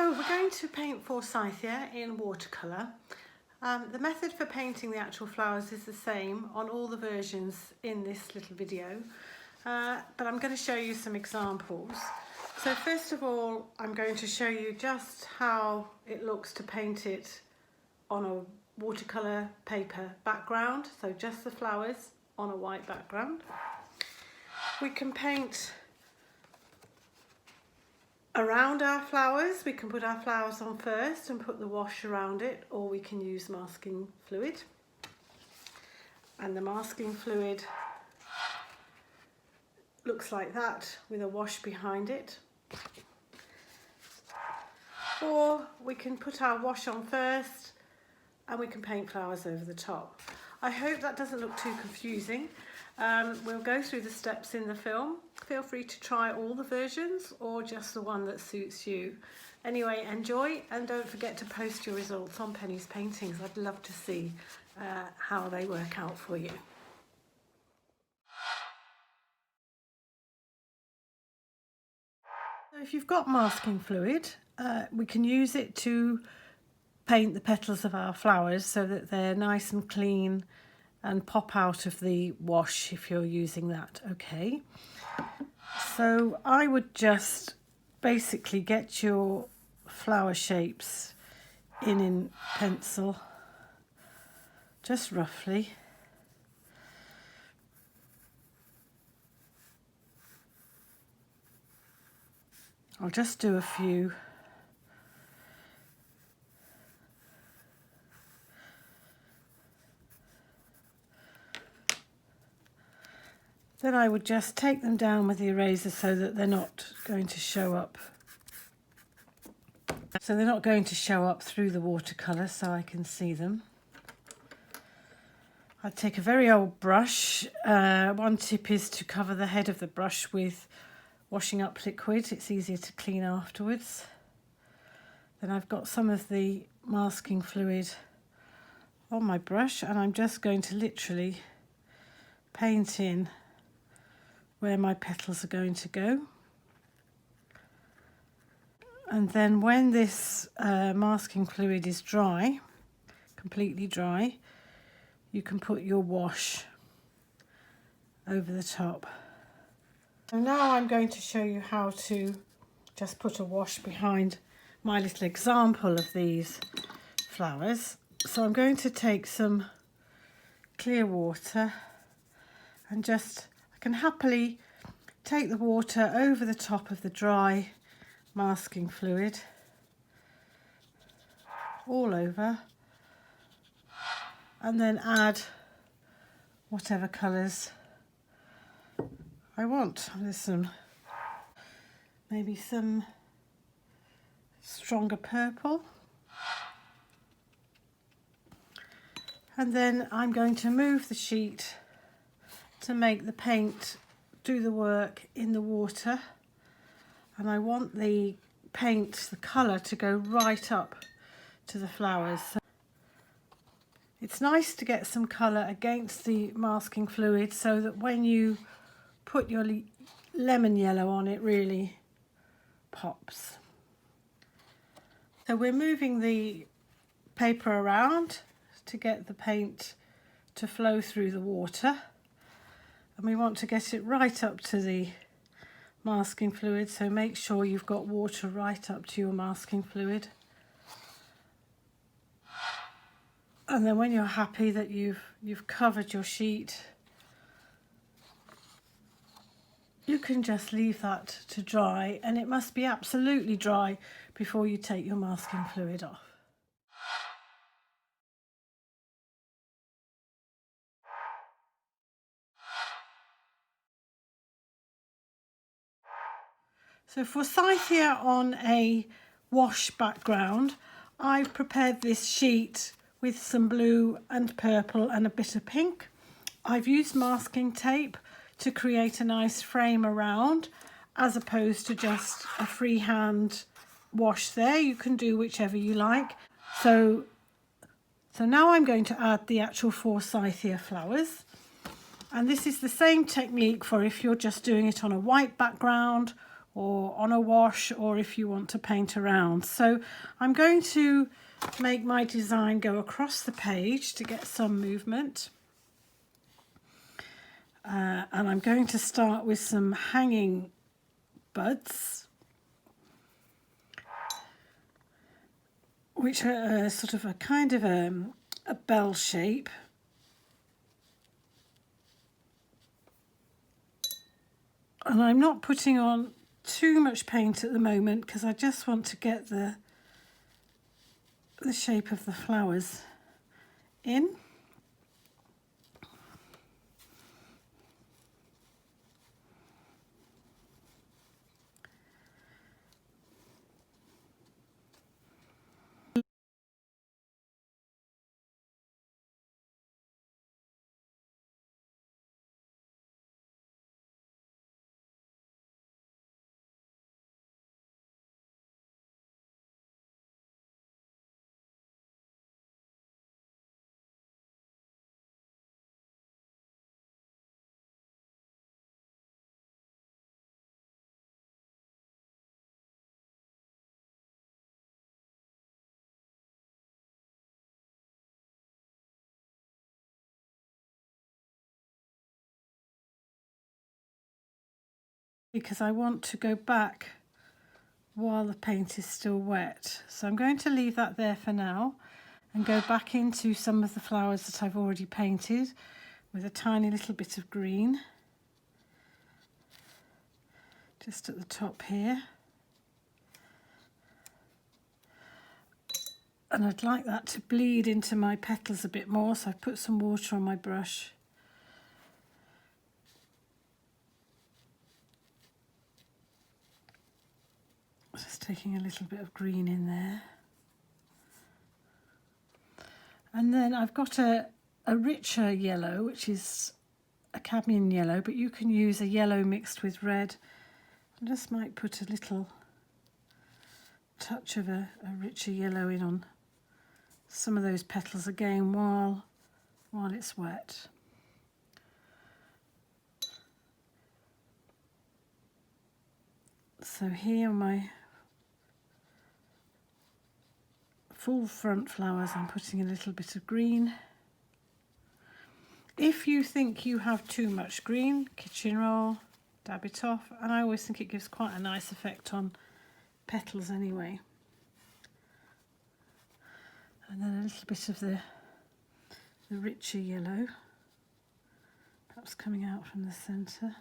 So we're going to paint Forsythia in watercolour. The method for painting the actual flowers is the same on all the versions in this little video, but I'm going to show you some examples. So first of all, I'm going to show you just how it looks to paint it on a watercolour paper background, so just the flowers on a white background. We can paint around our flowers. We can put our flowers on first and put the wash around it, or we can use masking fluid. And the masking fluid looks like that with a wash behind it. Or we can put our wash on first and we can paint flowers over the top. I hope that doesn't look too confusing. We'll go through the steps in the film. Feel free to try all the versions or just the one that suits you. Anyway, enjoy, and don't forget to post your results on Penny's paintings. I'd love to see how they work out for you. So if you've got masking fluid, we can use it to paint the petals of our flowers so that they're nice and clean and pop out of the wash if you're using that. Okay, so I would just basically get your flower shapes in pencil, just roughly. I'll just do a few. Then I would just take them down with the eraser so that they're not going to show up. So they're not going to show up through the watercolour, so I can see them. I'd take a very old brush. One tip is to cover the head of the brush with washing up liquid. It's easier to clean afterwards. Then I've got some of the masking fluid on my brush, and I'm just going to literally paint in where my petals are going to go. And then when this masking fluid is dry, completely dry, you can put your wash over the top. So now I'm going to show you how to just put a wash behind my little example of these flowers. So I'm going to take some clear water and just, I can happily take the water over the top of the dry masking fluid all over, and then add whatever colours I want. There's some, maybe some stronger purple. And then I'm going to move the sheet to make the paint do the work in the water. And I want the paint, the colour, to go right up to the flowers. So it's nice to get some colour against the masking fluid so that when you put your lemon yellow on, it really pops. So we're moving the paper around to get the paint to flow through the water, and we want to get it right up to the masking fluid, so make sure you've got water right up to your masking fluid. And then when you're happy that you've covered your sheet, you can just leave that to dry, and it must be absolutely dry before you take your masking fluid off. So Forsythia on a wash background, I've prepared this sheet with some blue and purple and a bit of pink. I've used masking tape to create a nice frame around, as opposed to just a freehand wash there. You can do whichever you like. So now I'm going to add the actual Forsythia flowers. And this is the same technique for if you're just doing it on a white background, or on a wash, or if you want to paint around. So I'm going to make my design go across the page to get some movement. And I'm going to start with some hanging buds, which are sort of a kind of a bell shape. And I'm not putting on too much paint at the moment because I just want to get the shape of the flowers in. Because I want to go back while the paint is still wet. So I'm going to leave that there for now and go back into some of the flowers that I've already painted with a tiny little bit of green just at the top here. And I'd like that to bleed into my petals a bit more, so I've put some water on my brush. Just taking a little bit of green in there. And then I've got a richer yellow, which is a cadmium yellow, but you can use a yellow mixed with red. I just might put a little touch of a richer yellow in on some of those petals again while it's wet. So here are my full front flowers. I'm putting a little bit of green. If you think you have too much green, kitchen roll, dab it off, and I always think it gives quite a nice effect on petals anyway. And then a little bit of the richer yellow, perhaps coming out from the centre.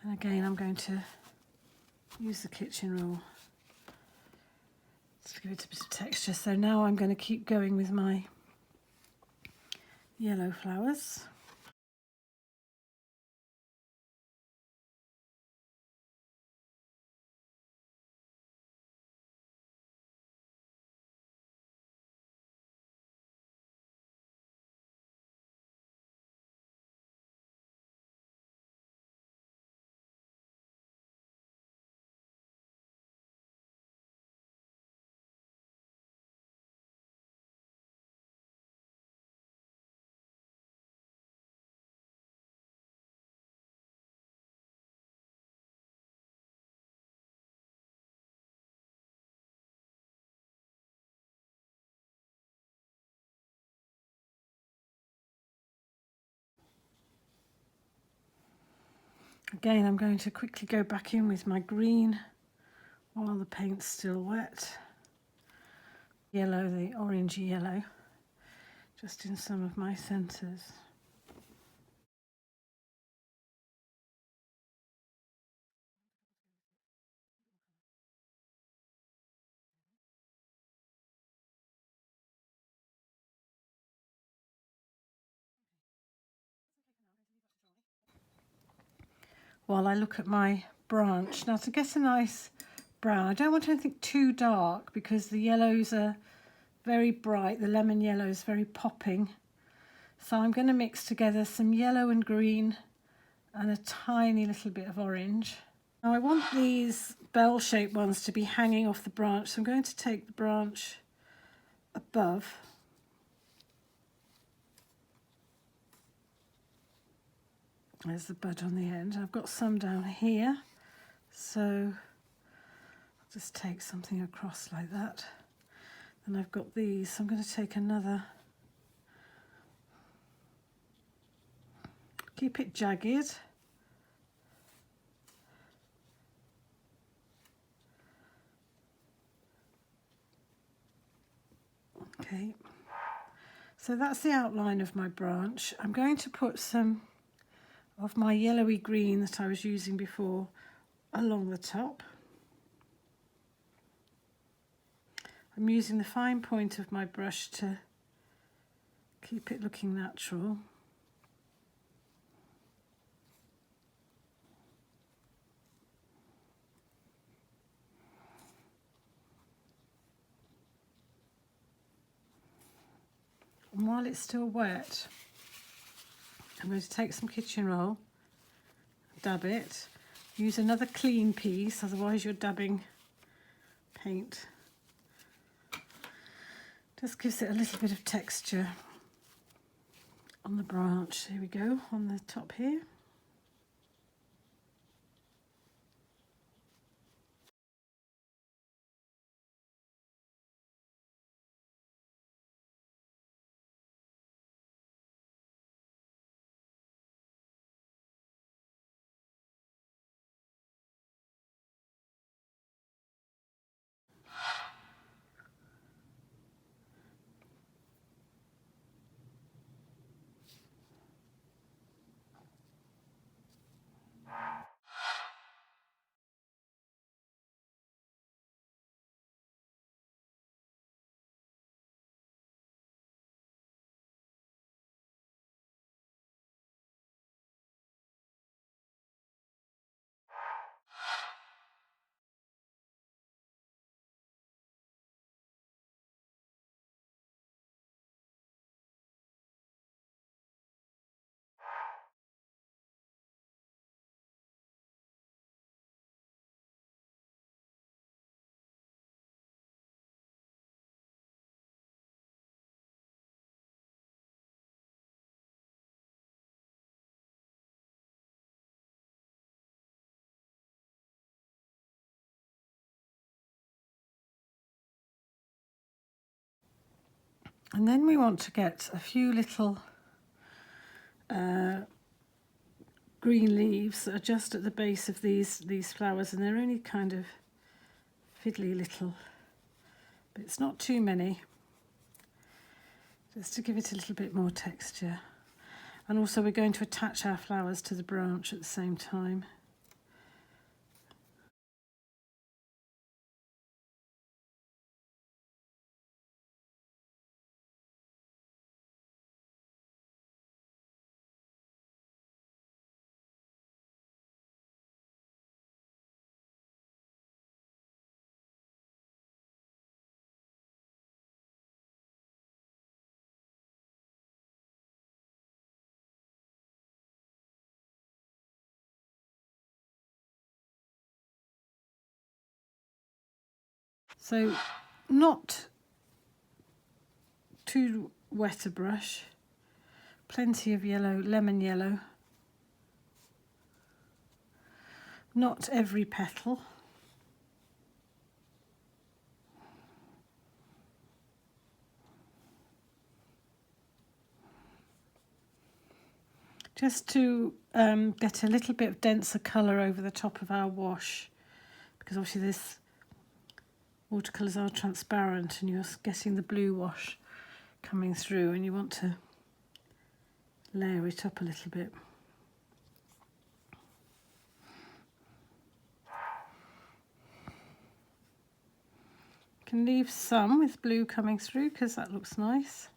And again, I'm going to use the kitchen roll to give it a bit of texture. So now I'm going to keep going with my yellow flowers. Again, I'm going to quickly go back in with my green while the paint's still wet. Yellow, the orangey yellow, just in some of my centres. While I look at my branch. Now, to get a nice brown, I don't want anything too dark because the yellows are very bright. The lemon yellow is very popping. So I'm going to mix together some yellow and green and a tiny little bit of orange. Now I want these bell-shaped ones to be hanging off the branch, so I'm going to take the branch above There's the bud on the end. I've got some down here, so I'll just take something across like that. And I've got these, so I'm going to take another. Keep it jagged. Okay, so that's the outline of my branch. I'm going to put some of my yellowy green that I was using before along the top. I'm using the fine point of my brush to keep it looking natural. And while it's still wet, I'm going to take some kitchen roll, dab it, use another clean piece, otherwise you're dabbing paint. Just gives it a little bit of texture on the branch. Here we go, on the top here. And then we want to get a few little green leaves that are just at the base of these flowers, and they're only kind of fiddly little bits, not too many, just to give it a little bit more texture. And also we're going to attach our flowers to the branch at the same time. So not too wet a brush, plenty of yellow, lemon yellow, not every petal. Just to get a little bit of denser colour over the top of our wash, because obviously this watercolours are transparent and you're getting the blue wash coming through, and you want to layer it up a little bit. You can leave some with blue coming through because that looks nice.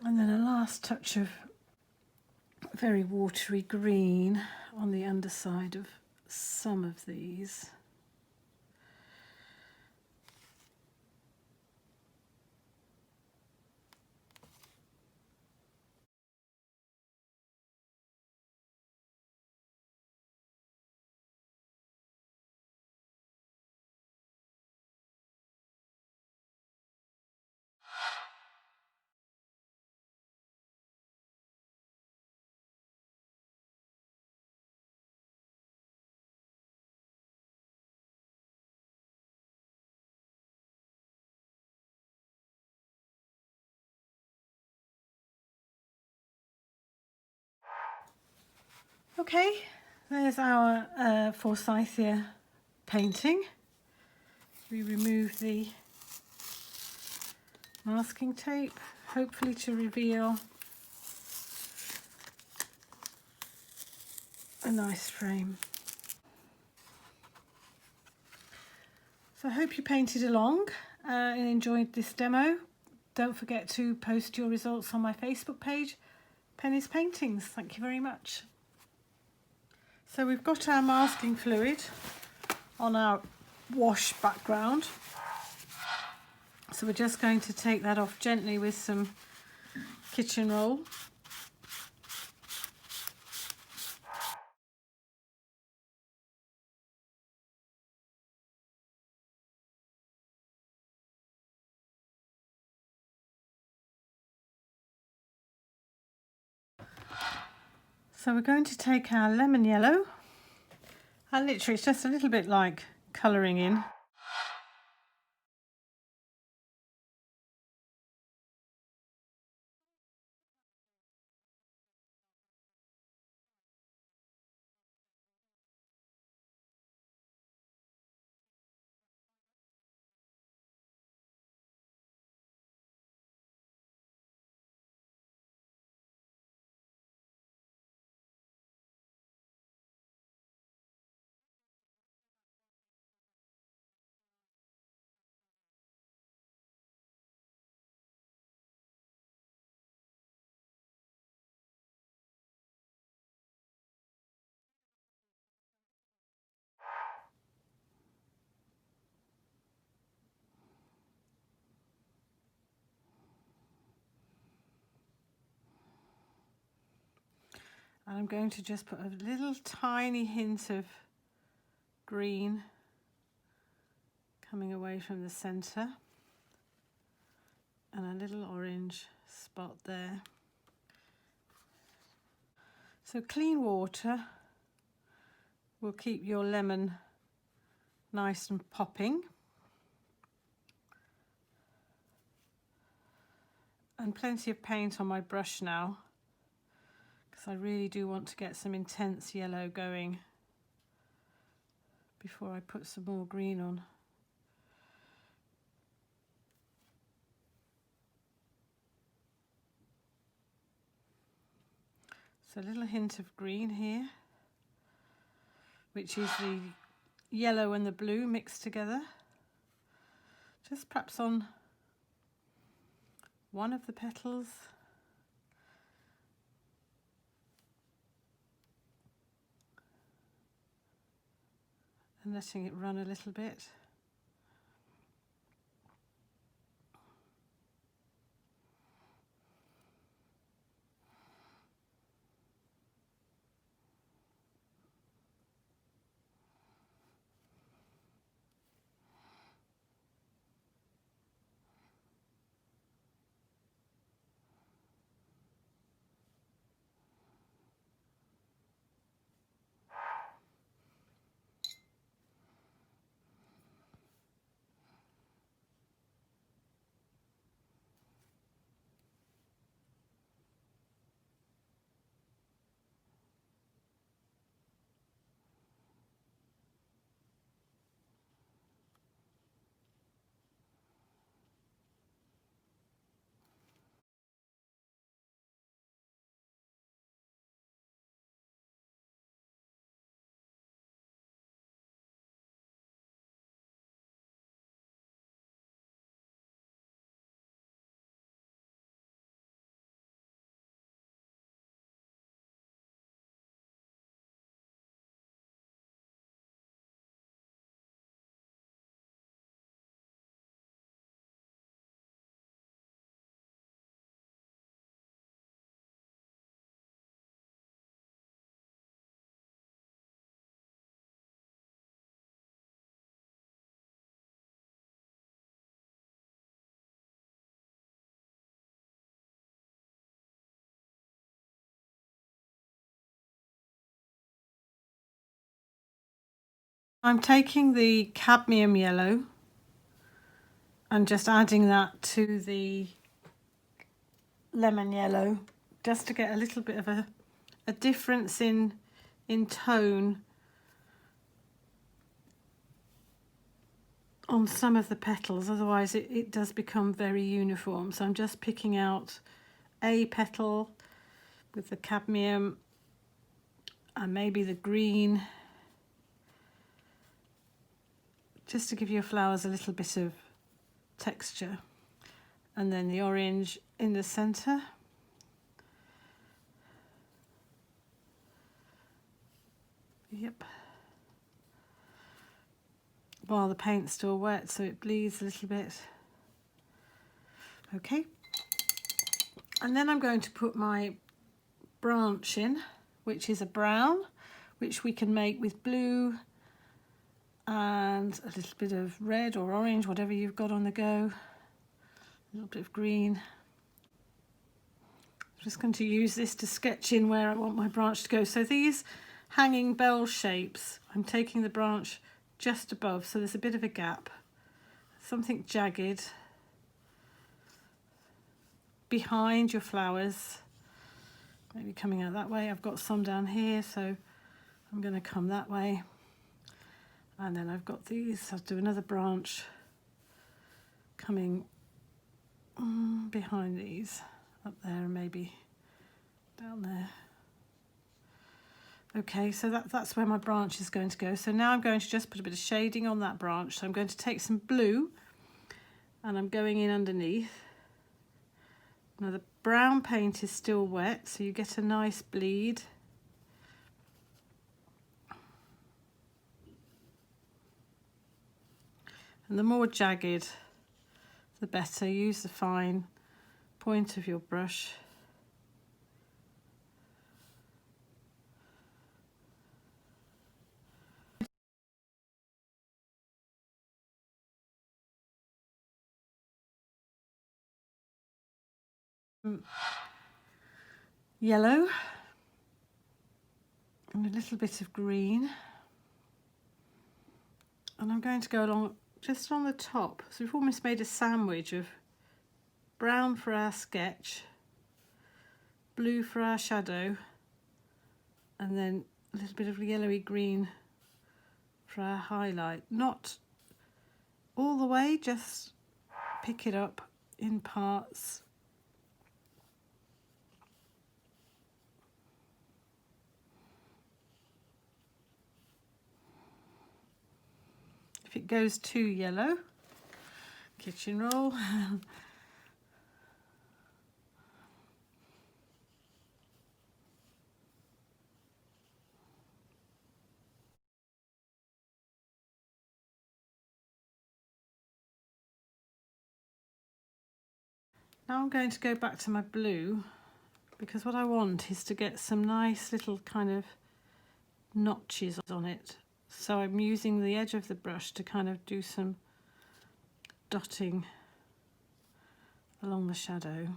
And then a last touch of very watery green on the underside of some of these. Okay, there's our Forsythia painting. We remove the masking tape, hopefully to reveal a nice frame. So I hope you painted along and enjoyed this demo. Don't forget to post your results on my Facebook page, Penny's Paintings. Thank you very much. So we've got our masking fluid on our wash background. So we're just going to take that off gently with some kitchen roll. So we're going to take our lemon yellow, and literally it's just a little bit like colouring in. And I'm going to just put a little tiny hint of green coming away from the centre and a little orange spot there. So clean water will keep your lemon nice and popping. And plenty of paint on my brush now, because I really do want to get some intense yellow going before I put some more green on. So a little hint of green here, which is the yellow and the blue mixed together. Just perhaps on one of the petals. And letting it run a little bit. I'm taking the cadmium yellow and just adding that to the lemon yellow, just to get a little bit of a difference in tone on some of the petals. Otherwise it does become very uniform. So I'm just picking out a petal with the cadmium and maybe the green, just to give your flowers a little bit of texture, and then the orange in the center. Yep. While the paint's still wet, so it bleeds a little bit. Okay. And then I'm going to put my branch in, which is a brown, which we can make with blue and a little bit of red or orange, whatever you've got on the go. A little bit of green. I'm just going to use this to sketch in where I want my branch to go. So these hanging bell shapes, I'm taking the branch just above, so there's a bit of a gap, something jagged behind your flowers, maybe coming out that way. I've got some down here, so I'm going to come that way. And then I've got these, I'll do another branch coming behind these, up there and maybe down there. Okay, so that's where my branch is going to go. So now I'm going to just put a bit of shading on that branch. So I'm going to take some blue and I'm going in underneath. Now the brown paint is still wet, so you get a nice bleed. And the more jagged, the better. Use the fine point of your brush. Yellow and a little bit of green, and I'm going to go along just on the top. So we've almost made a sandwich of brown for our sketch, blue for our shadow, and then a little bit of yellowy green for our highlight. Not all the way, just pick it up in parts. If it goes too yellow, kitchen roll. Now I'm going to go back to my blue, because what I want is to get some nice little kind of notches on it. So I'm using the edge of the brush to kind of do some dotting along the shadow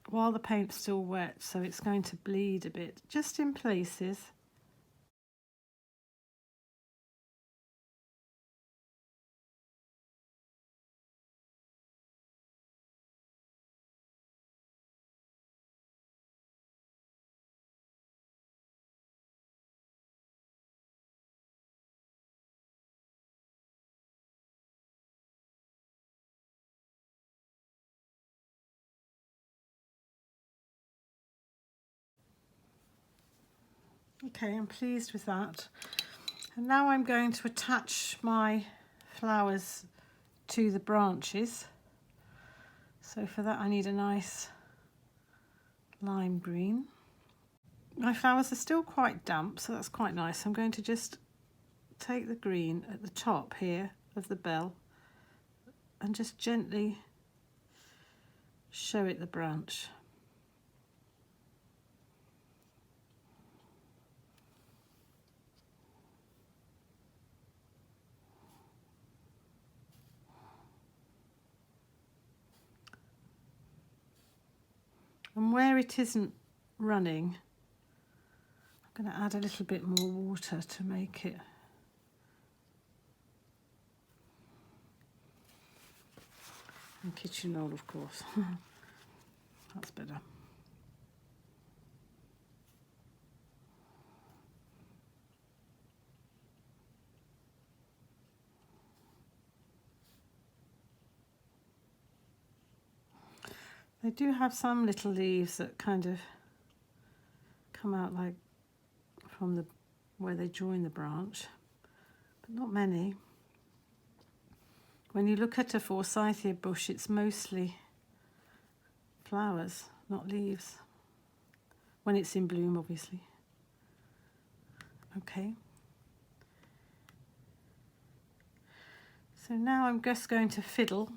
while the paint's still wet, so it's going to bleed a bit just in places. Okay, I'm pleased with that. And now I'm going to attach my flowers to the branches. So for that I need a nice lime green. My flowers are still quite damp, so that's quite nice. I'm going to just take the green at the top here of the bell and just gently show it the branch. And where it isn't running, I'm going to add a little bit more water to make it. And kitchen roll, of course. That's better. They do have some little leaves that kind of come out like from the where they join the branch, but not many. When you look at a Forsythia bush, it's mostly flowers, not leaves. When it's in bloom, obviously. Okay. So now I'm just going to fiddle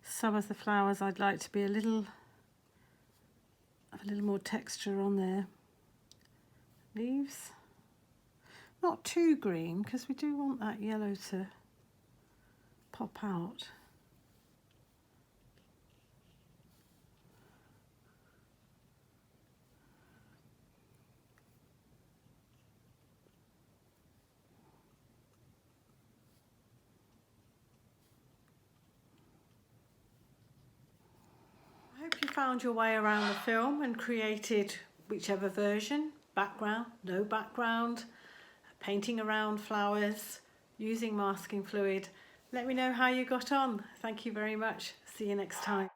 some of the flowers. I'd like to be a little more texture on their leaves. Not too green, because we do want that yellow to pop out. I hope you found your way around the film and created whichever version, background, no background, painting around flowers, using masking fluid. Let me know how you got on. Thank you very much. See you next time.